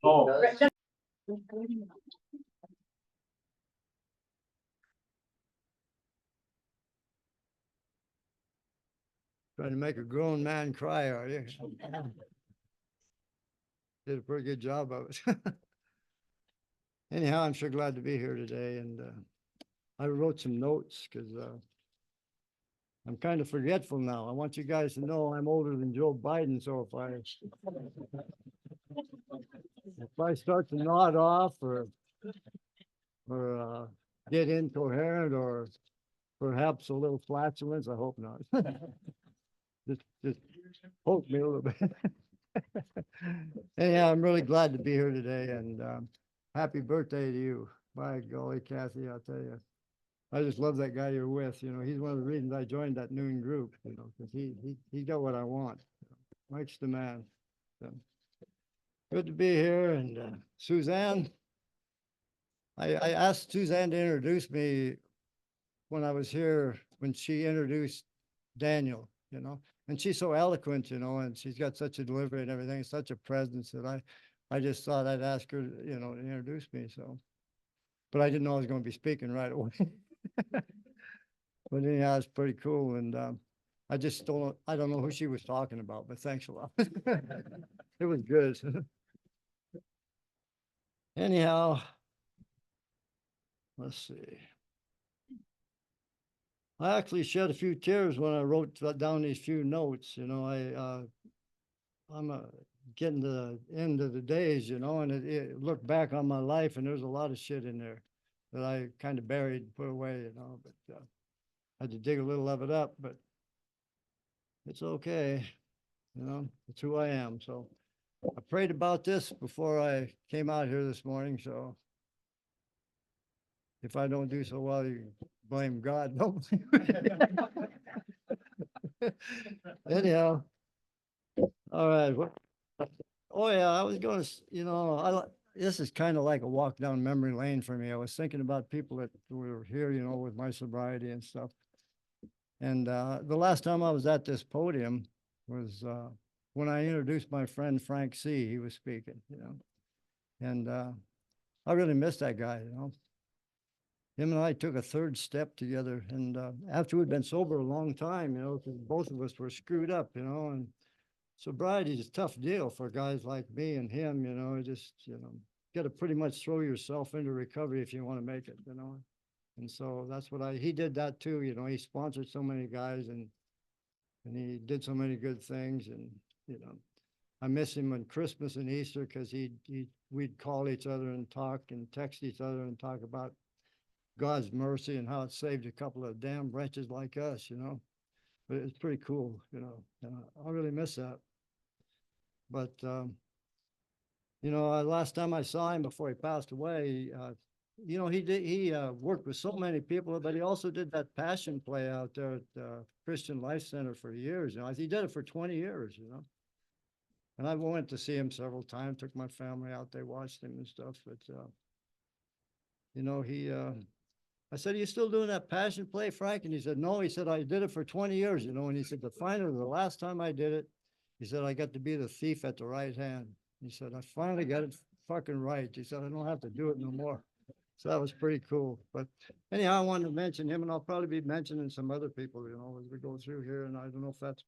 Oh, Trying to make a grown man cry, are you? Did a pretty good job of it. Anyhow, I'm sure glad to be here today, and I wrote some notes because I'm kind of forgetful now. I want you guys to know I'm older than Joe Biden, so if I start to nod off or get incoherent or perhaps a little flatulence, I hope not. Just poke me a little bit. Anyhow, I'm really glad to be here today, and happy birthday to you. By golly, Kathy, I'll tell you. I just love that guy you're with. You know, he's one of the reasons I joined that noon group, you know, because he got what I want. Mike's the man. So, good to be here. And Suzanne, I asked Suzanne to introduce me when I was here, when she introduced Daniel, you know, and she's so eloquent, you know, and she's got such a delivery and everything, such a presence that I just thought I'd ask her, you know, to introduce me. So, but I didn't know I was going to be speaking right away. But anyhow, it's pretty cool. And I don't know who she was talking about, but thanks a lot. It was good. Anyhow, let's see. I actually shed a few tears when I wrote down these few notes. You know, I'm getting to the end of the days, you know, and it looked back on my life, and there's a lot of shit in there that I kind of buried and put away, you know, but I had to dig a little of it up, but it's okay. You know, it's who I am. So I prayed about this before I came out here this morning. So if I don't do so well, you blame God. No. Anyhow, all right. Oh yeah, I was going to, you know, this is kind of like a walk down memory lane for me. I was thinking about people that were here, you know, with my sobriety and stuff. And the last time I was at this podium was when I introduced my friend Frank C. He was speaking, you know, and I really miss that guy, you know. Him and I took a third step together, and after we'd been sober a long time, you know, because both of us were screwed up, you know, and sobriety is a tough deal for guys like me and him, you know, just, you know, got to pretty much throw yourself into recovery if you want to make it, you know. And so that's what he did that too, you know, he sponsored so many guys and he did so many good things. And, you know, I miss him on Christmas and Easter because we'd call each other and talk and text each other and talk about God's mercy and how it saved a couple of damn wretches like us, you know. But it's pretty cool, you know. I really miss that. But you know, last time I saw him before he passed away, you know, he worked with so many people, but he also did that passion play out there at Christian Life Center for years. You know, he did it for 20 years, you know. And I went to see him several times, took my family out, they watched him and stuff. But, you know, I said, "Are you still doing that passion play, Frank?" And he said, "No." He said, "I did it for 20 years, you know." And he said, "The last time I did it," he said, "I got to be the thief at the right hand." He said, "I finally got it fucking right." He said, "I don't have to do it no more." So that was pretty cool. But anyhow, I wanted to mention him, and I'll probably be mentioning some other people, you know, as we go through here. And I don't know if that's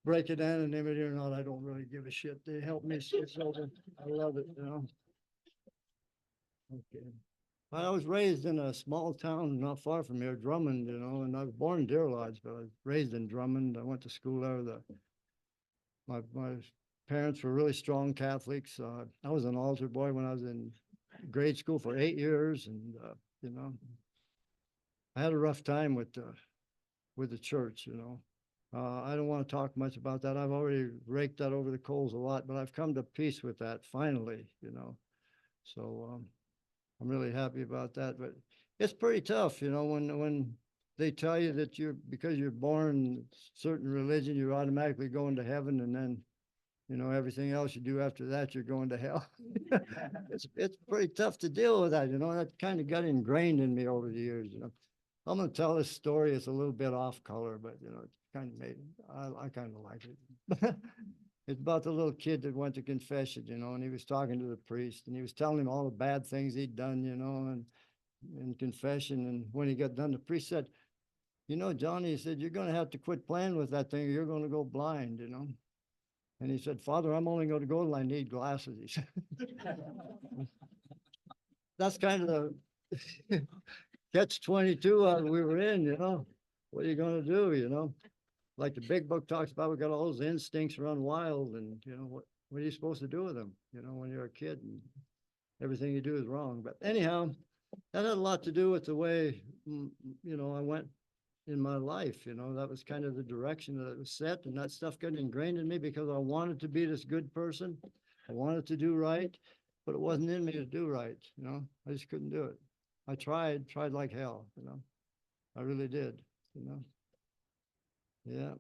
breaking anonymity or not. I don't really give a shit. They help me switch over. I love it, you know. Okay. I was raised in a small town not far from here, Drummond, you know, and I was born in Deer Lodge, but I was raised in Drummond. I went to school there. My parents were really strong Catholics. I was an altar boy when I was in grade school for 8 years, and you know, I had a rough time with the church. You know, I don't want to talk much about that. I've already raked that over the coals a lot, but I've come to peace with that finally. You know, so I'm really happy about that. But it's pretty tough, you know, when they tell you that because you're born certain religion, you're automatically going to heaven, and then, you know, everything else you do after that, you're going to hell. It's pretty tough to deal with that, you know. That kind of got ingrained in me over the years, you know. I'm gonna tell this story. It's a little bit off color, but you know, it's kind of made I kind of like it. It's about the little kid that went to confession, you know, and he was talking to the priest and he was telling him all the bad things he'd done, you know, and in confession. And when he got done, the priest said, you know, Johnny, he said, you're going to have to quit playing with that thing or you're going to go blind, you know. And he said, Father, I'm only going to go till I need glasses. He said, that's kind of the catch 22 we were in, you know. What are you going to do, you know? Like the big book talks about, we got all those instincts run wild, and you know what are you supposed to do with them? You know, when you're a kid and everything you do is wrong. But anyhow, that had a lot to do with the way you know I went in my life. You know, that was kind of the direction that it was set, and that stuff got ingrained in me because I wanted to be this good person. I wanted to do right, but it wasn't in me to do right. You know, I just couldn't do it. I tried like hell. You know, I really did. You know, yeah.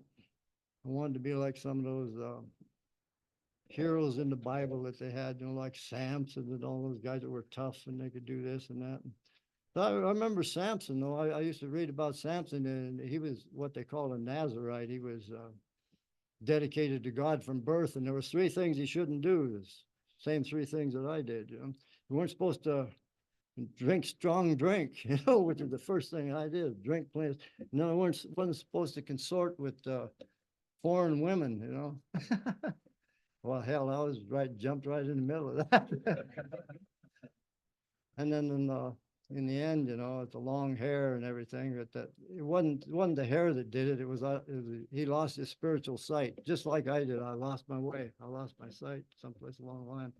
I wanted to be like some of those heroes in the Bible that they had, you know, like Samson and all those guys that were tough and they could do this and that. So I remember Samson, though. I used to read about Samson, and he was what they call a Nazarite. He was dedicated to God from birth, and there was three things he shouldn't do. The same three things that I did. You know, you weren't supposed to drink strong drink, you know, which is the first thing I did. Drink plenty. No, I wasn't supposed to consort with foreign women, you know. Well, hell, I was jumped right in the middle of that. And then in the end, you know, it's the long hair and everything. That it wasn't the hair that did it. It was he lost his spiritual sight, just like I did. I lost my way. I lost my sight someplace along the line.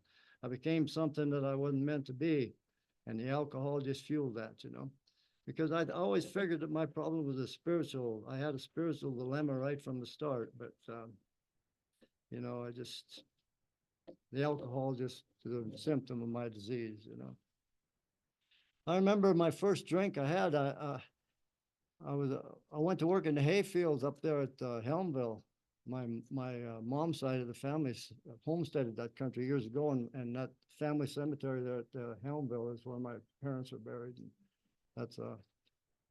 I became something that I wasn't meant to be, and the alcohol just fueled that, you know. Because I'd always figured that my problem was a spiritual. I had a spiritual dilemma right from the start, but you know, the alcohol just the symptom of my disease, you know. I remember my first drink I had, I went to work in the hay fields up there at Helmville. My mom's side of the family homesteaded that country years ago, and that family cemetery there at Helmville is where my parents are buried. And that's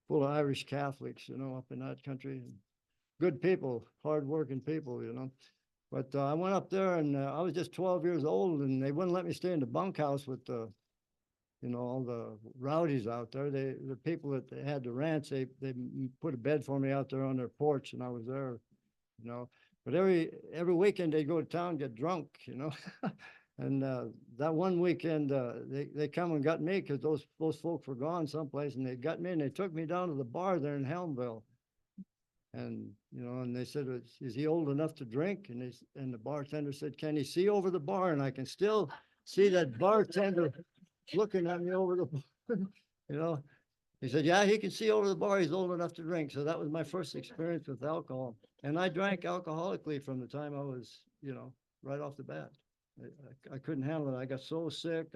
full of Irish Catholics, you know, up in that country. Good people, hardworking people, you know. But I went up there and I was just 12 years old, and they wouldn't let me stay in the bunkhouse with the, you know, all the rowdies out there. The people that they had the ranch, they put a bed for me out there on their porch, and I was there, you know. But every weekend they'd go to town and get drunk, you know. And that one weekend they come and got me because those folks were gone someplace, and they got me and they took me down to the bar there in Helmville. And, you know, and they said, is he old enough to drink? And the bartender said, can he see over the bar? And I can still see that bartender looking at me over the bar, you know. He said, yeah, he can see over the bar. He's old enough to drink. So that was my first experience with alcohol. And I drank alcoholically from the time I was, you know, right off the bat. I couldn't handle it. I got so sick.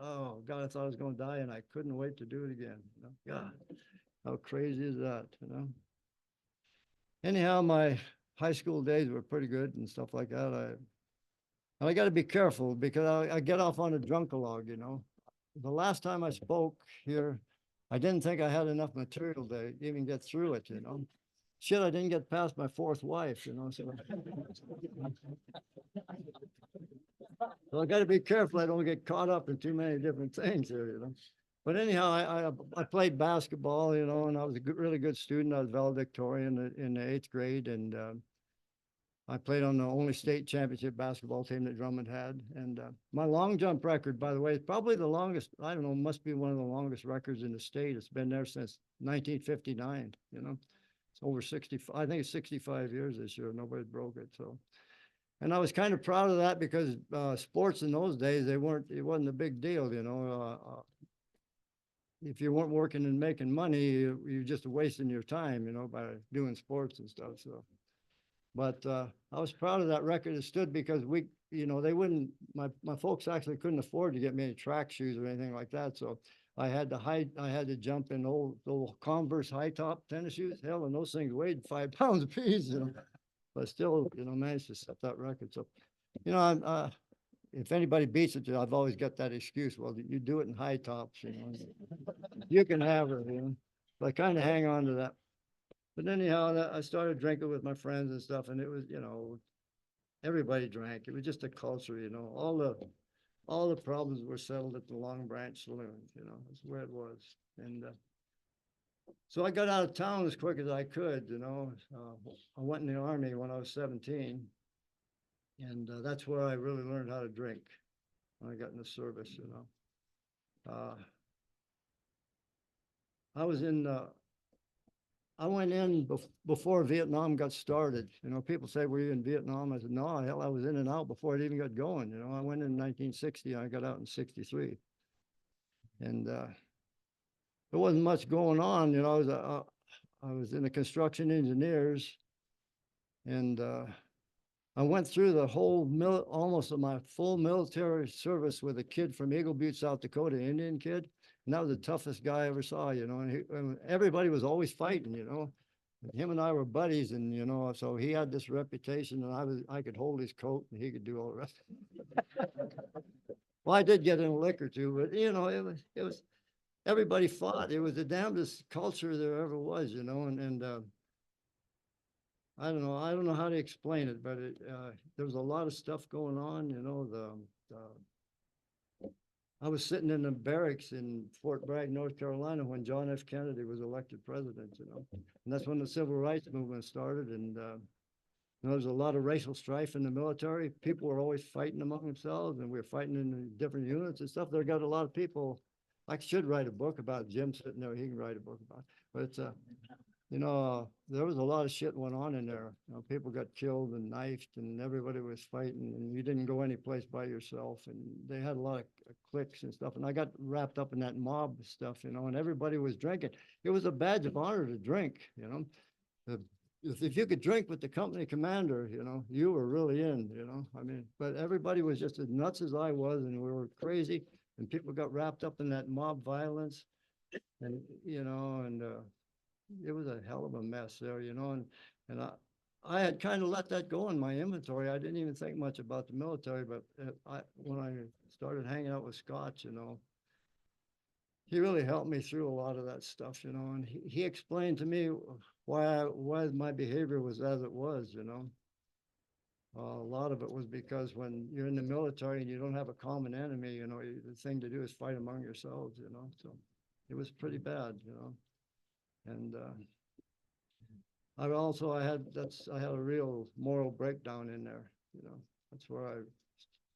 Oh God, I thought I was going to die, and I couldn't wait to do it again. You know? God, how crazy is that, you know? Anyhow, my high school days were pretty good and stuff like that. I got to be careful because I get off on a drunkalog, you know. The last time I spoke here, I didn't think I had enough material to even get through it, you know. Shit, I didn't get past my fourth wife, you know. So I got to be careful I don't get caught up in too many different things here, you know. But anyhow, I played basketball, you know, and I was a really good student. I was valedictorian in the 8th grade, and I played on the only state championship basketball team that Drummond had. And my long jump record, by the way, is probably the longest. I don't know, must be one of the longest records in the state. It's been there since 1959. You know, it's over 60. I think it's 65 years this year. Nobody broke it. So. And I was kind of proud of that because sports in those days, it wasn't a big deal, you know. If you weren't working and making money, you're just wasting your time, you know, by doing sports and stuff. So, but I was proud of that record. It stood because you know, they wouldn't, my folks actually couldn't afford to get me any track shoes or anything like that. So I had to jump in old Converse high top tennis shoes. Hell, and those things weighed 5 pounds apiece, you know. But still, you know, managed to set that record. So, you know, if anybody beats it, I've always got that excuse. Well, you do it in high tops, you know. You can have it, you know. So I kind of hang on to that. But anyhow, I started drinking with my friends and stuff, and it was, you know, everybody drank. It was just a culture, you know. All the problems were settled at the Long Branch Saloon, you know. That's where it was. And so I got out of town as quick as I could, you know. I went in the army when I was 17, and that's where I really learned how to drink when I got in the service, you know. I was in I went in before Vietnam got started. You know, people say, were you in Vietnam? I said, no, hell, I was in and out before it even got going. You know, I went in 1960 and I got out in 63. And there wasn't much going on. You know, I was in the construction engineers, and I went through the whole almost of my full military service with a kid from Eagle Butte, South Dakota, Indian kid. And that was the toughest guy I ever saw, you know, and everybody was always fighting, you know. Him and I were buddies, and, you know, so he had this reputation, and I could hold his coat and he could do all the rest. Well, I did get in a lick or two, but, you know, it was, everybody fought. It was the damnedest culture there ever was, you know, and I don't know how to explain it, but there was a lot of stuff going on, you know, I was sitting in the barracks in Fort Bragg, North Carolina, when John F. Kennedy was elected president, you know, and that's when the civil rights movement started. And there was a lot of racial strife in the military. People were always fighting among themselves, and we were fighting in the different units and stuff. There got a lot of people. I should write a book about Jim sitting there. He can write a book about it. But it's you know, there was a lot of shit went on in there. You know, people got killed and knifed, and everybody was fighting, and you didn't go any place by yourself. And they had a lot of cliques and stuff. And I got wrapped up in that mob stuff, you know, and everybody was drinking. It was a badge of honor to drink, you know. If you could drink with the company commander, you know, you were really in, you know. I mean, but everybody was just as nuts as I was, and we were crazy, and people got wrapped up in that mob violence, and, you know, and it was a hell of a mess there, you know, and I had kind of let that go in my inventory. I didn't even think much about the military, but when I started hanging out with Scotch, you know, he really helped me through a lot of that stuff, you know, and he explained to me why my behavior was as it was, you know. A lot of it was because when you're in the military and you don't have a common enemy, you know, the thing to do is fight among yourselves, you know. So it was pretty bad, you know. And I had a real moral breakdown in there, you know. That's where I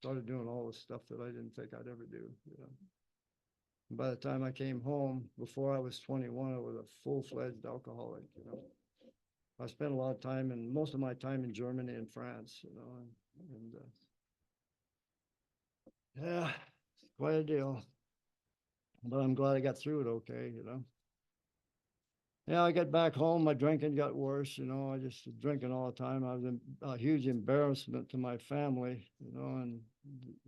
started doing all the stuff that I didn't think I'd ever do, you know. And by the time I came home, before I was 21, I was a full-fledged alcoholic, you know. I spent a lot of time, and most of my time in Germany and France, you know, and yeah, it's quite a deal. But I'm glad I got through it okay, you know. Yeah, I got back home, my drinking got worse, you know, I just was drinking all the time. I was a huge embarrassment to my family, you know, and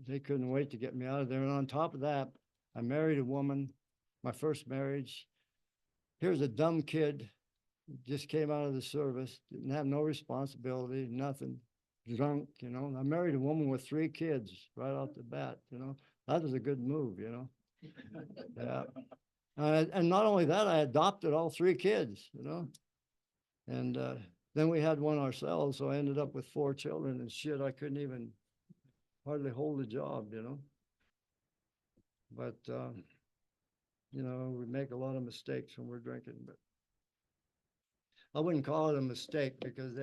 they couldn't wait to get me out of there. And on top of that, I married a woman, my first marriage. Here's a dumb kid, just came out of the service, didn't have no responsibility, nothing, drunk, you know. I married a woman with 3 kids right off the bat, you know. That was a good move, you know. Yeah. And not only that, I adopted all 3 kids, you know, and then we had one ourselves. So I ended up with 4 children, and shit, I couldn't even hardly hold a job, you know. But, you know, we make a lot of mistakes when we're drinking, but I wouldn't call it a mistake because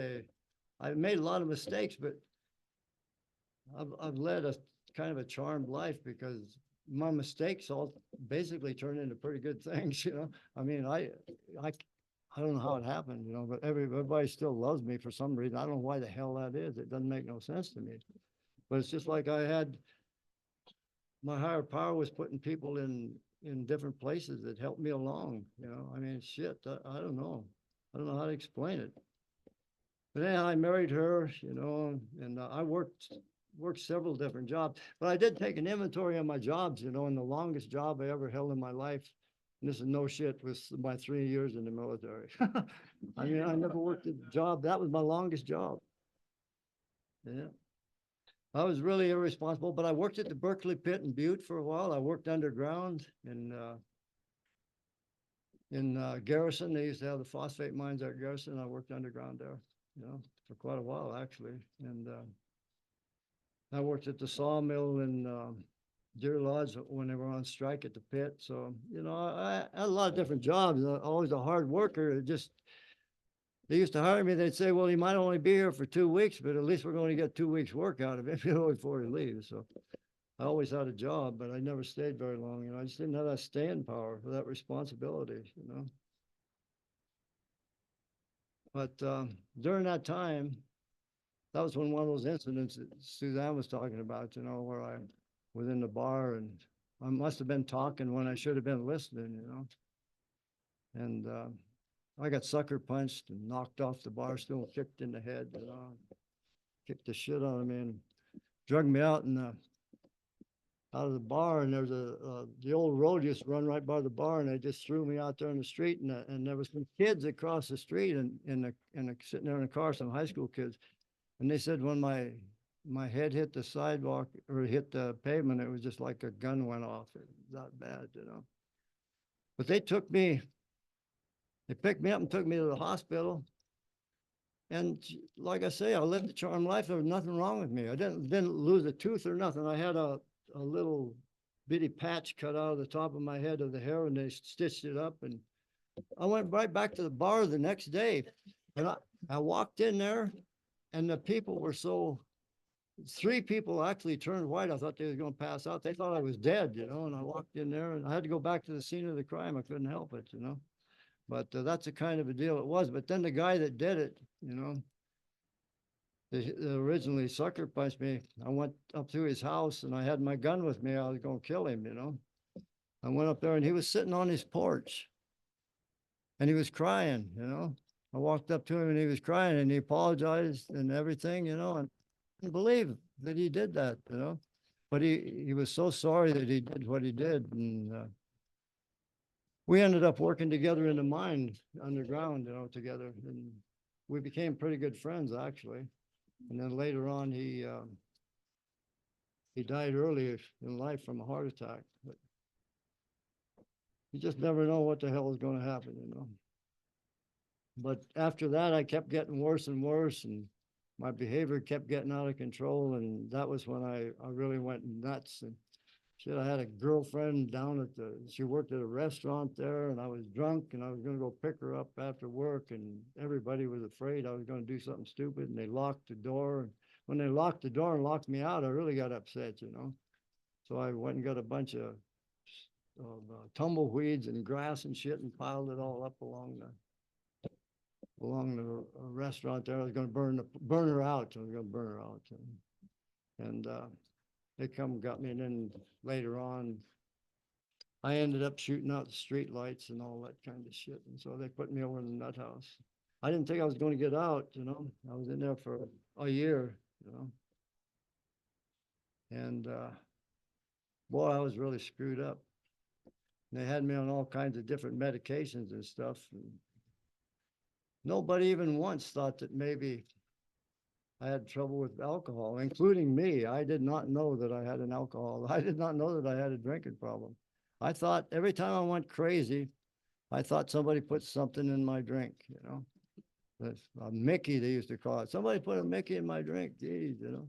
I made a lot of mistakes, but I've led a kind of a charmed life because my mistakes all basically turned into pretty good things, you know. I mean, I don't know how it happened, you know, but everybody still loves me for some reason. I don't know why the hell that is. It doesn't make no sense to me. But it's just like I had my higher power was putting people in different places that helped me along, you know. I mean, shit, I don't know. I don't know how to explain it. But then I married her, you know, and I worked several different jobs. But I did take an inventory of my jobs, you know, and the longest job I ever held in my life, and this is no shit, was my 3 years in the military. I mean, I never worked a job. That was my longest job. Yeah. I was really irresponsible, but I worked at the Berkeley Pit in Butte for a while. I worked underground in Garrison. They used to have the phosphate mines at Garrison. I worked underground there, you know, for quite a while actually. And I worked at the sawmill in Deer Lodge when they were on strike at the pit. So, you know, I had a lot of different jobs. Always a hard worker. It just, they used to hire me. They'd say, well, he might only be here for 2 weeks, but at least we're going to get 2 weeks work out of him, you know, before he leaves. So I always had a job, but I never stayed very long. You know, I just didn't have that staying power for that responsibility, you know. But during that time, that was when one of those incidents that Suzanne was talking about, you know, where I was in the bar and I must have been talking when I should have been listening, you know. And I got sucker punched and knocked off the bar stool, kicked in the head, you know, kicked the shit out of me and drug me out and out of the bar. And there's the old road used to run right by the bar, and they just threw me out there in the street. And there was some kids across the street and sitting there in the car, some high school kids. And they said when my head hit the sidewalk or hit the pavement, it was just like a gun went off. It was that bad, you know. But they picked me up and took me to the hospital. And like I say, I lived a charmed life. There was nothing wrong with me. I didn't lose a tooth or nothing. I had a little bitty patch cut out of the top of my head of the hair, and they stitched it up. And I went right back to the bar the next day. And I walked in there, and the people were so, 3 people actually turned white. I thought they were going to pass out. They thought I was dead, you know, and I walked in there and I had to go back to the scene of the crime. I couldn't help it, you know. But that's the kind of a deal it was. But then the guy that did it, you know, they originally sucker punched me. I went up to his house and I had my gun with me. I was going to kill him, you know. I went up there and he was sitting on his porch and he was crying, you know. I walked up to him and he was crying and he apologized and everything, you know, and I didn't believe that he did that, you know. But he was so sorry that he did what he did. And we ended up working together in the mine underground, you know, together. And we became pretty good friends, actually. And then later on, he died early in life from a heart attack. But you just never know what the hell is going to happen, you know. But after that, I kept getting worse and worse, and my behavior kept getting out of control. And that was when I really went nuts. And shit, I had a girlfriend down at she worked at a restaurant there, and I was drunk and I was going to go pick her up after work, and everybody was afraid I was going to do something stupid, and they locked the door. And when they locked the door and locked me out, I really got upset, you know. So I went and got a bunch of tumbleweeds and grass and shit and piled it all up along the restaurant there. I was going to burn her out. I was going to burn her out. And they come and got me. And then later on, I ended up shooting out the street lights and all that kind of shit. And so they put me over in the nut house. I didn't think I was going to get out, you know. I was in there for a year, you know. And boy, I was really screwed up. And they had me on all kinds of different medications and stuff. And nobody even once thought that maybe I had trouble with alcohol, including me. I did not know that I had an alcohol. I did not know that I had a drinking problem. I thought every time I went crazy, I thought somebody put something in my drink, you know. That's a Mickey, they used to call it. Somebody put a Mickey in my drink. Geez, you know.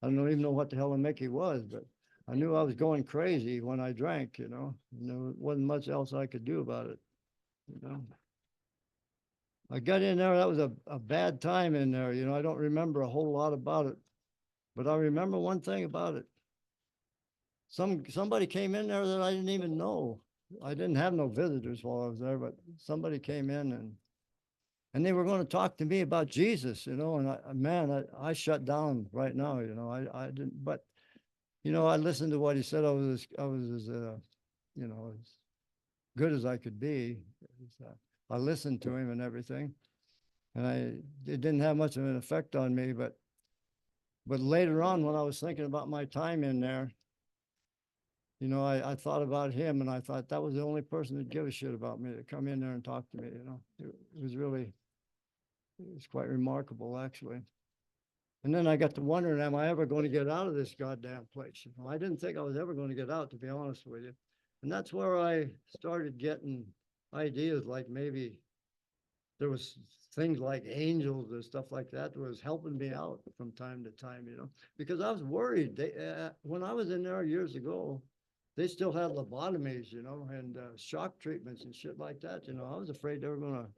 I don't even know what the hell a Mickey was, but I knew I was going crazy when I drank, you know. And there wasn't much else I could do about it, you know. I got in there, that was a bad time in there, you know. I don't remember a whole lot about it, but I remember one thing about it. Somebody came in there that I didn't even know. I didn't have no visitors while I was there, but somebody came in and they were going to talk to me about Jesus, you know. And I shut down right now, you know. I didn't, but you know, I listened to what he said. I was as you know, as good as I could be. I listened to him and everything, and it didn't have much of an effect on me. But later on, when I was thinking about my time in there, you know, I thought about him, and I thought that was the only person that give a shit about me, to come in there and talk to me. You know, it was quite remarkable, actually. And then I got to wondering, am I ever going to get out of this goddamn place? You know, I didn't think I was ever going to get out, to be honest with you. And that's where I started getting ideas like maybe there was things like angels and stuff like that was helping me out from time to time, because I was worried. When I was in there years ago, they still had lobotomies, and shock treatments and shit like that. I was afraid they were gonna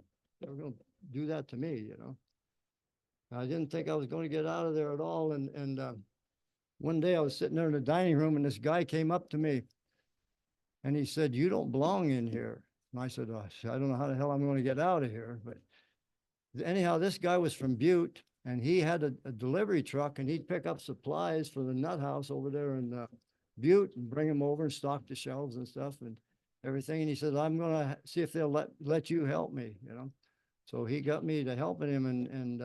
do that to me. I didn't think I was going to get out of there at all. And one day I was sitting there in the dining room, and this guy came up to me, and he said, "You don't belong in here." And I said, "Oh, I don't know how the hell I'm going to get out of here." But anyhow, this guy was from Butte, and he had a delivery truck, and he'd pick up supplies for the nut house over there in Butte and bring them over and stock the shelves and stuff and everything. And he said, "I'm going to see if they'll let you help me." So he got me to helping him, and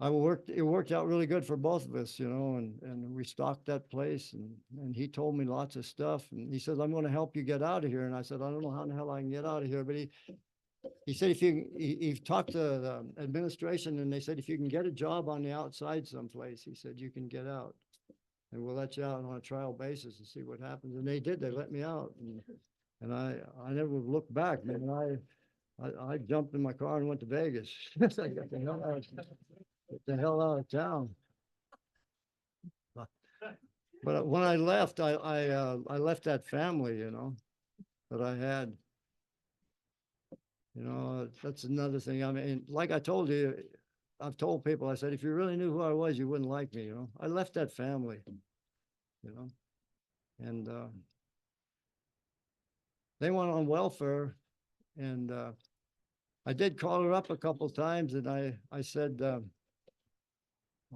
it worked out really good for both of us, and we stocked that place, and he told me lots of stuff, and he says, "I'm going to help you get out of here." And I said, "I don't know how the hell I can get out of here." But he said, he talked to the administration, and they said, "If you can get a job on the outside someplace," he said, "you can get out, and we'll let you out on a trial basis and see what happens." And they did. They let me out, and I never looked back, man. I jumped in my car and went to Vegas. I got the hell out of town. But when I left, I left that family, that I had. That's another thing. I mean, like I told you, I've told people, I said, if you really knew who I was, you wouldn't like me, I left that family, and they went on welfare, and I did call her up a couple times, and I said,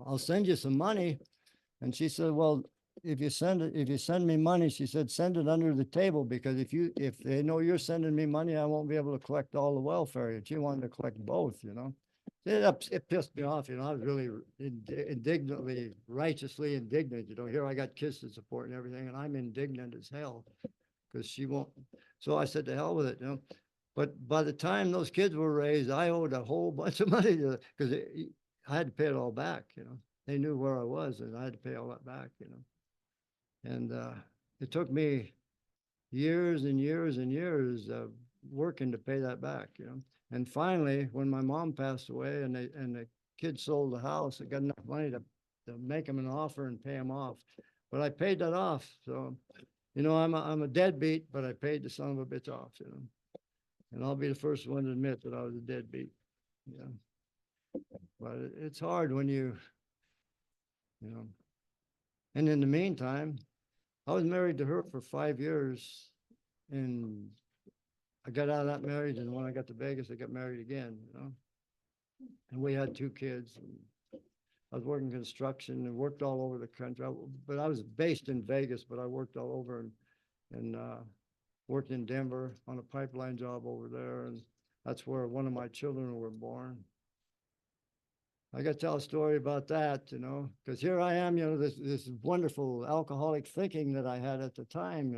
"I'll send you some money." And she said, "Well, if you send me money," she said, "send it under the table, because if they know you're sending me money, I won't be able to collect all the welfare." And she wanted to collect both, It pissed me off, I was really indignantly, righteously indignant, Here I got kids to support and everything, and I'm indignant as hell because she won't. So I said, to hell with it, But by the time those kids were raised, I owed a whole bunch of money because I had to pay it all back, They knew where I was, and I had to pay all that back, And it took me years and years and years of working to pay that back, And finally, when my mom passed away and the kids sold the house, I got enough money to make them an offer and pay them off. But I paid that off. So, I'm a deadbeat, but I paid the son of a bitch off, And I'll be the first one to admit that I was a deadbeat. But it's hard when and in the meantime, I was married to her for 5 years, and I got out of that marriage, and when I got to Vegas, I got married again, And we had 2 kids. And I was working construction and worked all over the country, but I was based in Vegas, but I worked all over and worked in Denver on a pipeline job over there, and that's where one of my children were born. I got to tell a story about that, because here I am, this wonderful alcoholic thinking that I had at the time,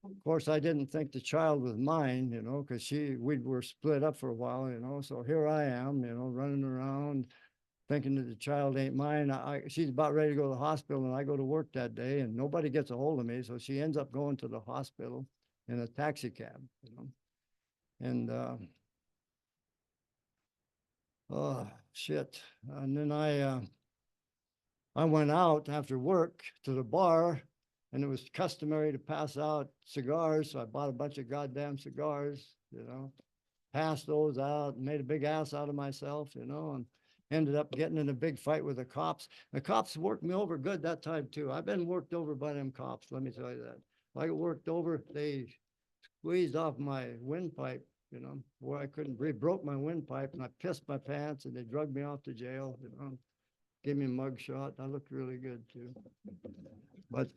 Of course, I didn't think the child was mine, because we were split up for a while, So here I am, running around thinking that the child ain't mine. She's about ready to go to the hospital, and I go to work that day, and nobody gets a hold of me. So she ends up going to the hospital in a taxi cab, And oh shit! And then I went out after work to the bar, and it was customary to pass out cigars. So I bought a bunch of goddamn cigars, passed those out, and made a big ass out of myself, and ended up getting in a big fight with the cops. The cops worked me over good that time too. I've been worked over by them cops, let me tell you that. I got worked over, they squeezed off my windpipe, where I couldn't breathe, broke my windpipe, and I pissed my pants, and they drugged me off to jail, gave me a mug shot. I looked really good too. But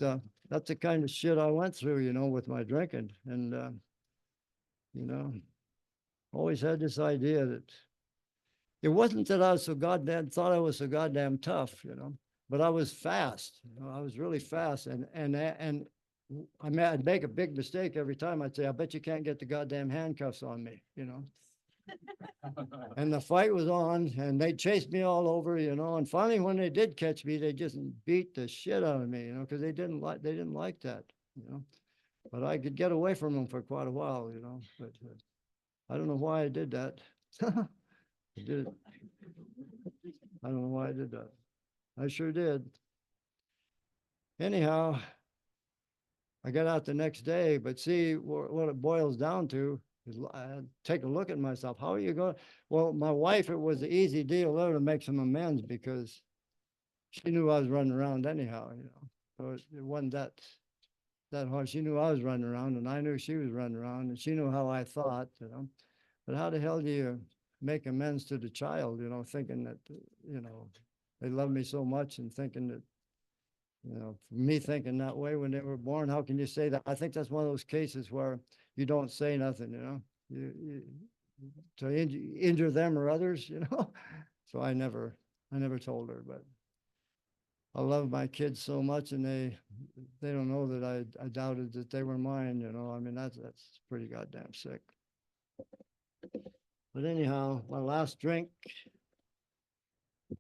that's the kind of shit I went through, with my drinking. And, always had this idea that it wasn't that I was thought I was so goddamn tough, but I was fast. I was really fast. And I'd make a big mistake every time. I'd say, "I bet you can't get the goddamn handcuffs on me," And the fight was on, and they chased me all over, And finally, when they did catch me, they just beat the shit out of me, because they didn't like that, But I could get away from them for quite a while, But I don't know why I did that. I did. I don't know why I did that. I sure did. Anyhow, I got out the next day, but see what it boils down to is I take a look at myself. How are you going? Well, my wife, it was an easy deal there to make some amends because she knew I was running around anyhow, you know. So it wasn't that hard. She knew I was running around and I knew she was running around and she knew how I thought, you know. But how the hell do you make amends to the child, you know, thinking that, you know, they love me so much and thinking that, you know, for me thinking that way when they were born, how can you say that? I think that's one of those cases where you don't say nothing, you know, you to injure them or others, you know. So I never told her, but I love my kids so much, and they don't know that I doubted that they were mine, you know. I mean, that's pretty goddamn sick. But anyhow, my last drink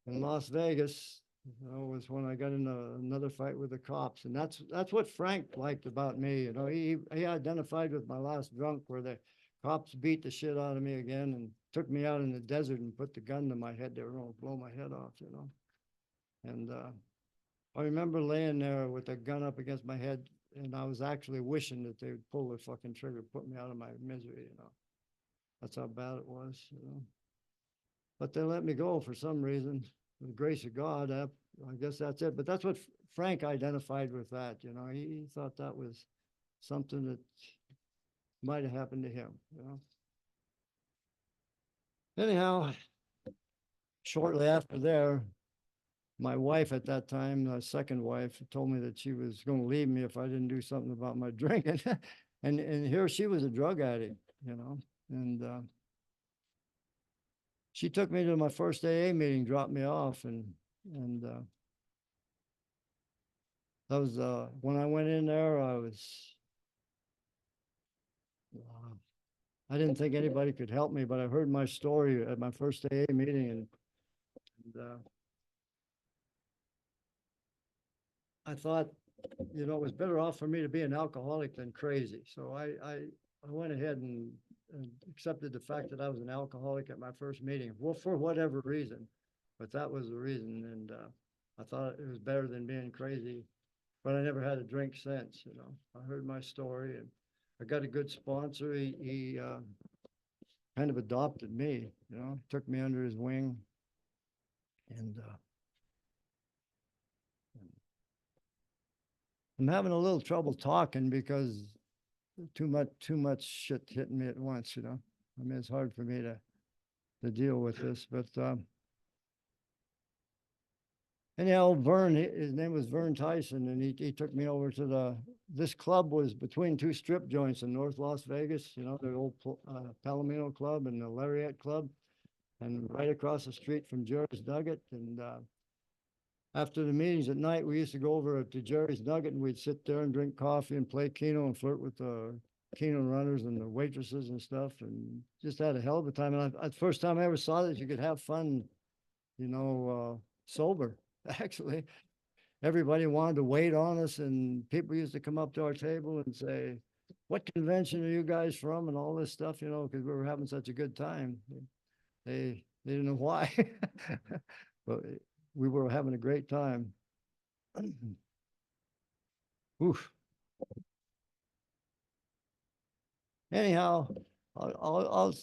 in Las Vegas, you know, was when I got in another fight with the cops, and that's what Frank liked about me. You know, he identified with my last drunk where the cops beat the shit out of me again and took me out in the desert and put the gun to my head. They were going to blow my head off, you know. And I remember laying there with the gun up against my head, and I was actually wishing that they would pull the fucking trigger, put me out of my misery, you know. That's how bad it was, you know. But they let me go for some reason. With the grace of God, I guess that's it. But that's what Frank identified with that, you know. He thought that was something that might have happened to him, you know. Anyhow, shortly after there, my wife at that time, my second wife, told me that she was going to leave me if I didn't do something about my drinking. And here she was a drug addict, you know. And she took me to my first AA meeting, dropped me off, and that was when I went in there. Uh, I didn't think anybody could help me, but I heard my story at my first AA meeting, and I thought, you know, it was better off for me to be an alcoholic than crazy. So I went ahead and accepted the fact that I was an alcoholic at my first meeting, well, for whatever reason, but that was the reason. And I thought it was better than being crazy, but I never had a drink since, you know. I heard my story and I got a good sponsor. He kind of adopted me, you know, took me under his wing. And I'm having a little trouble talking because too much shit hitting me at once, you know. I mean, it's hard for me to deal with this, but anyhow, Vern, his name was Vern Tyson, and he took me over to this club was between two strip joints in North Las Vegas, you know, the old Palomino Club and the Lariat Club, and right across the street from Jerry's Nugget. And after the meetings at night, we used to go over to Jerry's Nugget and we'd sit there and drink coffee and play Keno and flirt with the Keno runners and the waitresses and stuff, and just had a hell of a time. And the first time I ever saw that you could have fun, you know, sober. Actually, everybody wanted to wait on us, and people used to come up to our table and say, "What convention are you guys from?" and all this stuff, you know, because we were having such a good time. They didn't know why, but we were having a great time. Oof. Anyhow, I'll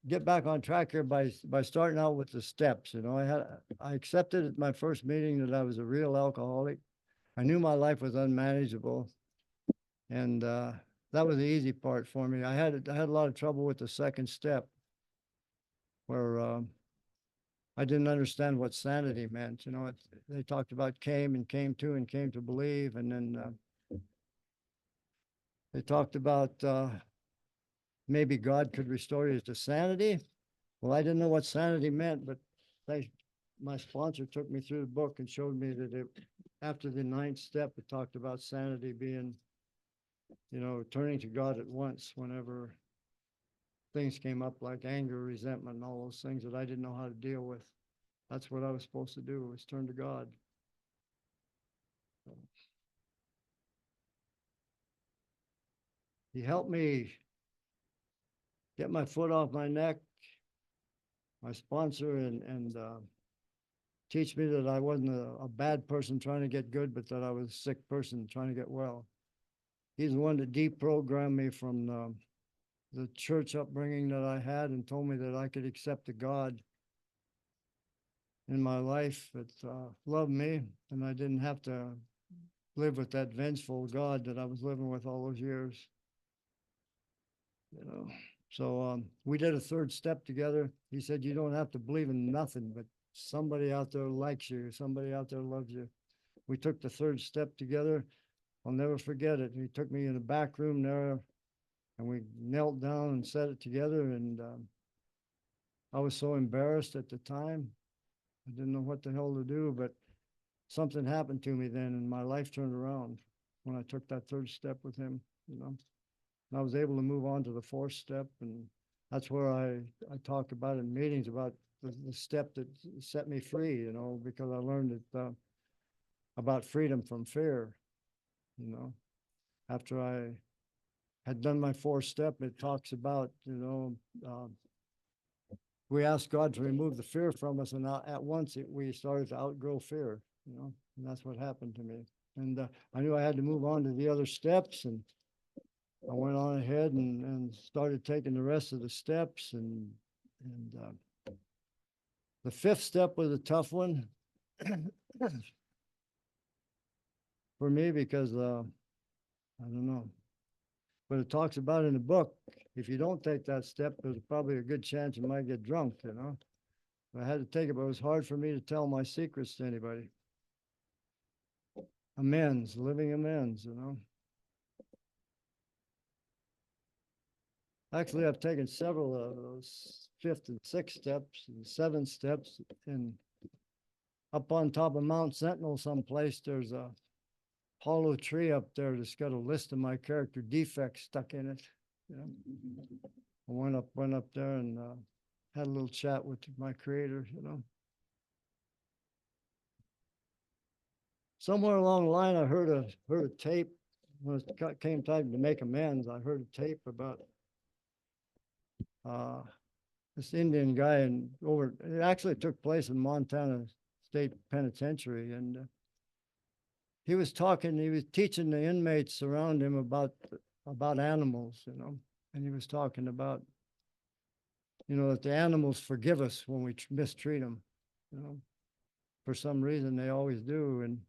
get back on track here by starting out with the steps. You know, I accepted at my first meeting that I was a real alcoholic. I knew my life was unmanageable, and that was the easy part for me. I had a lot of trouble with the second step, where I didn't understand what sanity meant. You know, they talked about came and came to and came to believe, and then they talked about maybe God could restore you to sanity. Well, I didn't know what sanity meant, but my sponsor took me through the book and showed me that after the ninth step, it talked about sanity being, you know, turning to God at once whenever things came up like anger, resentment, and all those things that I didn't know how to deal with. That's what I was supposed to do, was turn to God. He helped me get my foot off my neck my sponsor, and teach me that I wasn't a bad person trying to get good, but that I was a sick person trying to get well. He's the one that deprogrammed me from the church upbringing that I had and told me that I could accept a God in my life that loved me, and I didn't have to live with that vengeful God that I was living with all those years. You know, so we did a third step together. He said, "You don't have to believe in nothing, but somebody out there likes you. Somebody out there loves you." We took the third step together. I'll never forget it. He took me in the back room there, and we knelt down and said it together. And I was so embarrassed at the time. I didn't know what the hell to do, but something happened to me then, and my life turned around when I took that third step with him, you know. And I was able to move on to the fourth step, and that's where I talk about in meetings about the step that set me free, you know, because I learned it about freedom from fear, you know. After I had done my fourth step, it talks about, you know, we asked God to remove the fear from us, and at once we started to outgrow fear, you know, and that's what happened to me. And I knew I had to move on to the other steps, and I went on ahead and started taking the rest of the steps, and the fifth step was a tough one for me because I don't know, but it talks about in the book, if you don't take that step, there's probably a good chance you might get drunk, you know. I had to take it, but it was hard for me to tell my secrets to anybody. Amends, living amends, you know. Actually, I've taken several of those fifth and sixth steps and seventh steps. And up on top of Mount Sentinel someplace, there's a hollow tree up there that's got a list of my character defects stuck in it. You know? I went up there and had a little chat with my creator, you know. Somewhere along the line, I heard a tape when it came time to make amends. I heard a tape about this Indian guy, and it actually took place in Montana State Penitentiary, and he was teaching the inmates around him about animals, you know, and he was talking about, you know, that the animals forgive us when we mistreat them, you know, for some reason they always do, and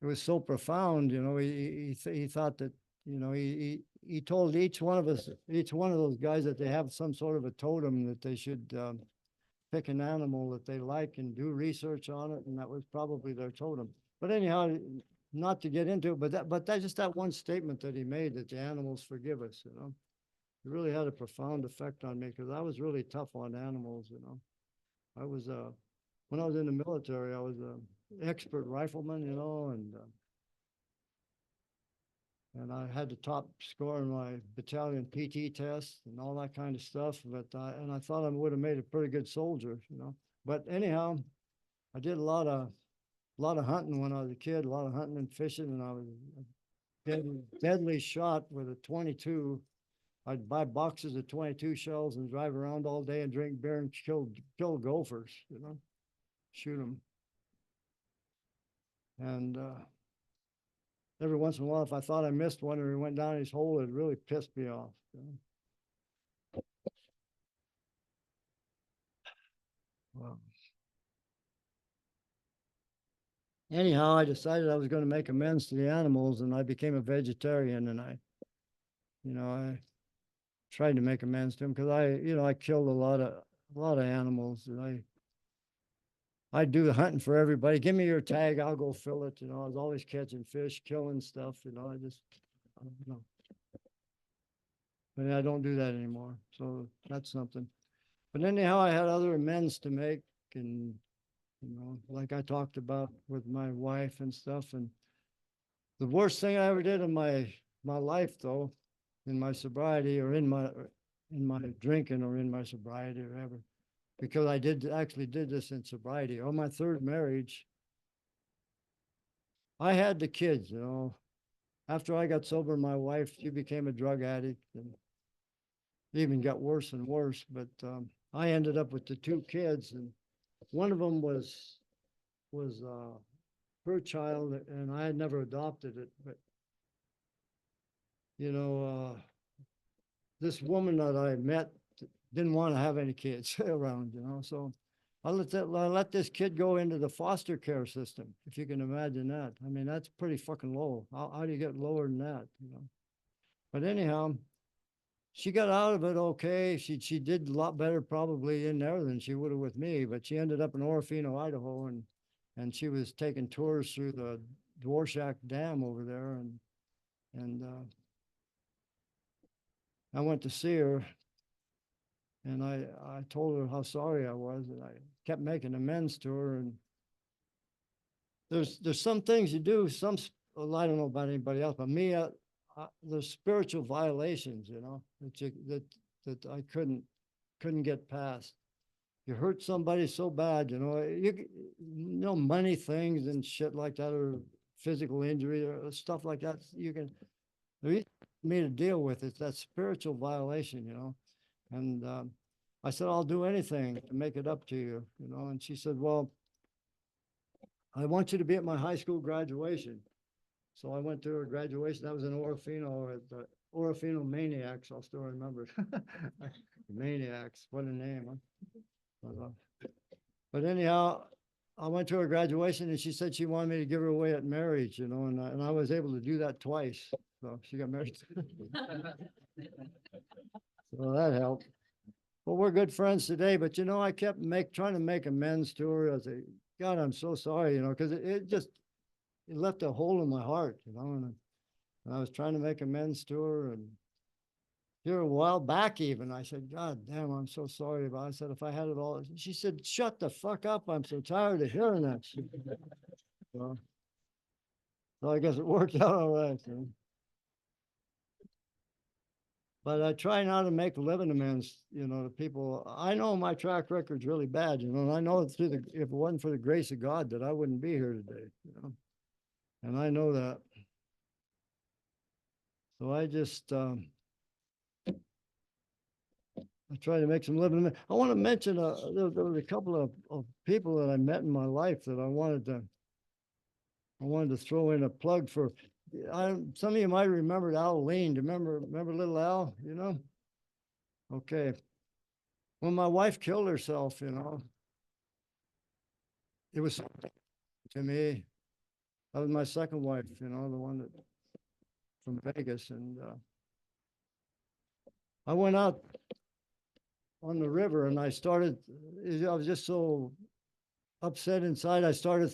it was so profound, you know. He thought that, you know, he told each one of those guys that they have some sort of a totem that they should pick an animal that they like and do research on it, and that was probably their totem. But anyhow, not to get into it, but that's just that one statement that he made, that the animals forgive us, you know. It really had a profound effect on me because I was really tough on animals, you know. I was when I was in the military, I was an expert rifleman, you know, and I had the top score in my battalion PT test and all that kind of stuff. But I thought I would have made a pretty good soldier, you know. But anyhow, I did a lot of hunting when I was a kid, a lot of hunting and fishing, and I was a deadly shot with a 22. I'd buy boxes of 22 shells and drive around all day and drink beer and kill gophers, you know, shoot them. And every once in a while, if I thought I missed one or he went down his hole, it really pissed me off, you know? Wow. Anyhow, I decided I was going to make amends to the animals, and I became a vegetarian, and I tried to make amends to them because I killed a lot of animals, and I do the hunting for everybody. Give me your tag, I'll go fill it. You know, I was always catching fish, killing stuff. You know, I don't know. But I don't do that anymore. So that's something. But anyhow, I had other amends to make, and you know, like I talked about with my wife and stuff. And the worst thing I ever did in my life, though, in my sobriety or in my drinking or in my sobriety or ever, because I actually did this in sobriety. On my third marriage, I had the kids, you know. After I got sober, my wife, she became a drug addict, and it even got worse and worse. But I ended up with the two kids, and one of them was her child, and I had never adopted it, but you know, this woman that I met didn't want to have any kids around, you know, so I let this kid go into the foster care system, if you can imagine that. I mean, that's pretty fucking low. How do you get lower than that, you know? But anyhow, she got out of it okay. She did a lot better probably in there than she would have with me, but she ended up in Orofino, Idaho, and she was taking tours through the Dvorak Dam over there, and I went to see her, and I told her how sorry I was, and I kept making amends to her. And there's some things you do, well, I don't know about anybody else, but me, there's spiritual violations, you know, that I couldn't get past. You hurt somebody so bad, you know, money things and shit like that, or physical injury or stuff like that. You can, the easy for me to deal with it. That spiritual violation, you know. And I said, I'll do anything to make it up to you, you know. And she said, well, I want you to be at my high school graduation. So I went to her graduation. That was in Orofino at the Orofino Maniacs. I'll still remember it. Maniacs, what a name, huh? But anyhow, I went to her graduation, and she said she wanted me to give her away at marriage, you know, and I was able to do that twice. So she got married. So that helped. Well, we're good friends today, but you know, I kept trying to make amends to her. I said, God, I'm so sorry, you know, because it left a hole in my heart, you know, and I was trying to make amends to her. And here a while back, even I said, God damn, I'm so sorry about it. I said, if I had it all, she said, shut the fuck up. I'm so tired of hearing that shit. So, I guess it worked out all right. So. But I try not to make living amends, you know, to people. I know my track record's really bad, you know, and I know if it wasn't for the grace of God that I wouldn't be here today, you know, and I know that. So I just, I try to make some living. I want to mention there was a couple of people that I met in my life that I wanted to throw in a plug for. Some of you might remember Al Lean. Do you remember little Al? You know? Okay. When my wife killed herself, you know, it was to me. That was my second wife, you know, the one that from Vegas, and I went out on the river, and I was just so upset inside. I started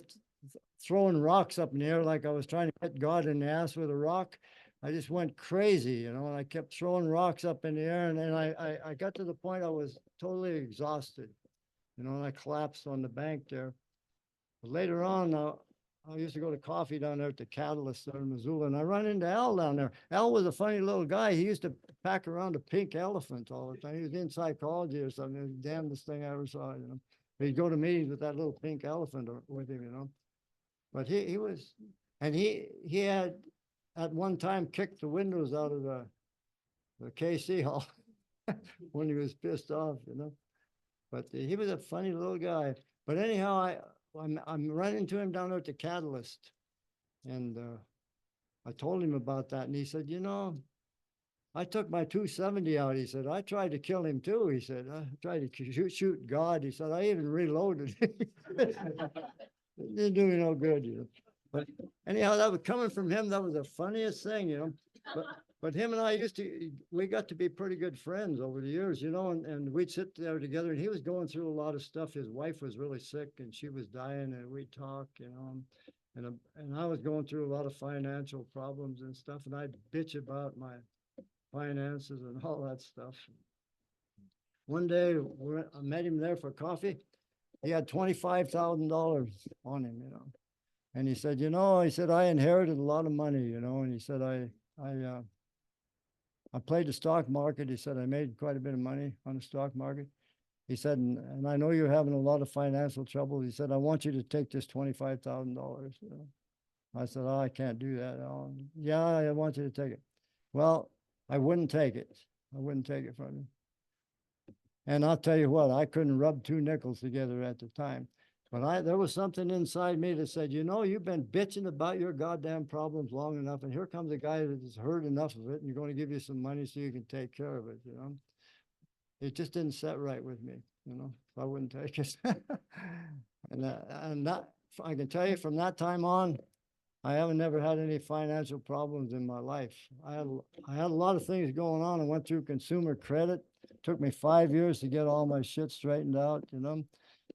throwing rocks up in the air like I was trying to hit God in the ass with a rock. I just went crazy, you know, and I kept throwing rocks up in the air. And then I got to the point I was totally exhausted, you know, and I collapsed on the bank there. But later on, I used to go to coffee down there at the Catalyst there in Missoula, and I run into Al down there. Al was a funny little guy. He used to pack around a pink elephant all the time. He was in psychology or something. It was the damnedest thing I ever saw, you know. He'd go to meetings with that little pink elephant with him, you know. But he was, and he had at one time kicked the windows out of the KC Hall when he was pissed off, you know. But he was a funny little guy. But anyhow, I'm running into him down there at the Catalyst, and I told him about that, and he said, you know, I took my 270 out. He said, I tried to kill him too. He said, I tried to shoot God. He said, I even reloaded. It didn't do me no good, you know. But anyhow, that was coming from him. That was the funniest thing, you know. But him and I we got to be pretty good friends over the years, you know, and we'd sit there together, and he was going through a lot of stuff. His wife was really sick, and she was dying, and we'd talk, you know, and I was going through a lot of financial problems and stuff, and I'd bitch about my finances and all that stuff. One day I met him there for coffee. He had $25,000 on him, you know. And he said, you know, he said, I inherited a lot of money, you know, and he said, I played the stock market. He said, I made quite a bit of money on the stock market. He said, and I know you're having a lot of financial trouble. He said, I want you to take this $25,000. You know? I said, oh, I can't do that. Oh, yeah, I want you to take it. Well, I wouldn't take it. I wouldn't take it from him. And I'll tell you what, I couldn't rub two nickels together at the time. But there was something inside me that said, you know, you've been bitching about your goddamn problems long enough, and here comes a guy that has heard enough of it, and you're going to give you some money so you can take care of it, you know. It just didn't set right with me, you know. So I wouldn't take it. and that I can tell you from that time on, I haven't never had any financial problems in my life. I had a lot of things going on. I went through consumer credit. It took me 5 years to get all my shit straightened out, you know.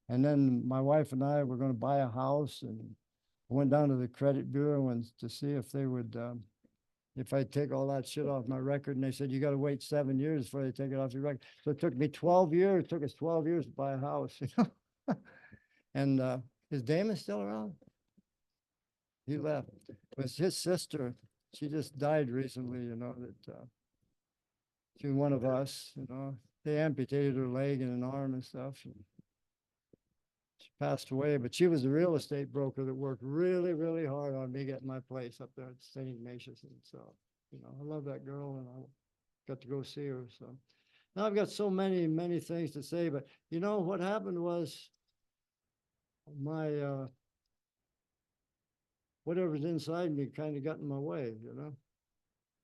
And then my wife and I were going to buy a house, and I went down to the credit bureau and to see if they would, if I'd take all that shit off my record. And they said, you got to wait 7 years before they take it off your record. So it took me 12 years. It took us 12 years to buy a house, you know. And is Damon still around? He left. It was his sister. She just died recently, you know, that she was one of us, you know. They amputated her leg and an arm and stuff. And she passed away, but she was a real estate broker that worked really, really hard on me getting my place up there at St. Ignatius. And so, you know, I love that girl, and I got to go see her. So now I've got so many, many things to say, but you know, what happened was my, whatever's inside me kind of got in my way, you know.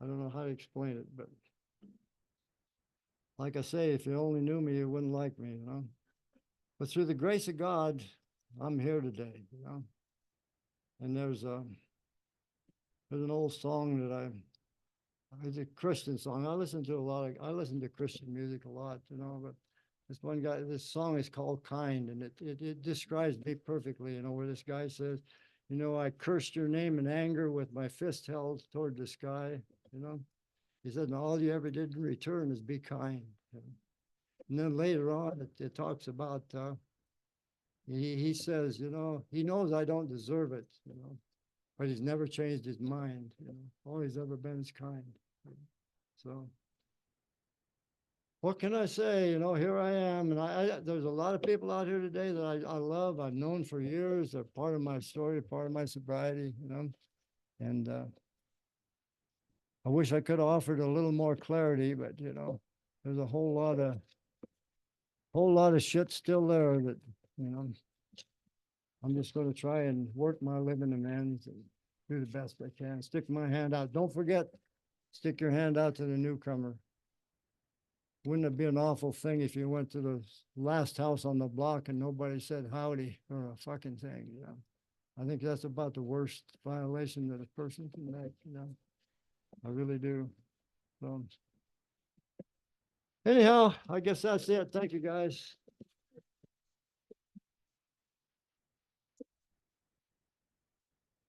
I don't know how to explain it, but like I say, if you only knew me, you wouldn't like me, you know. But through the grace of God, I'm here today, you know. And there's an old song that it's a Christian song. I listen to Christian music a lot, you know, but this song is called Kind, and it describes me perfectly, you know, where this guy says, you know, I cursed your name in anger with my fist held toward the sky, you know. He said, and all you ever did in return is be kind. You know? And then later on, it talks about, he says, you know, he knows I don't deserve it, you know, but he's never changed his mind, you know. All he's ever been is kind. So what can I say? You know, here I am, and there's a lot of people out here today that I love. I've known for years. They're part of my story, part of my sobriety, you know. And I wish I could have offered a little more clarity, but you know, there's a whole lot of shit still there that, you know, I'm just going to try and work my living amends and do the best I can. Stick my hand out. Don't forget, stick your hand out to the newcomer. Wouldn't it be an awful thing if you went to the last house on the block and nobody said howdy or a fucking thing, you know? I think that's about the worst violation that a person can make, you know? I really do. So anyhow, I guess that's it. Thank you, guys.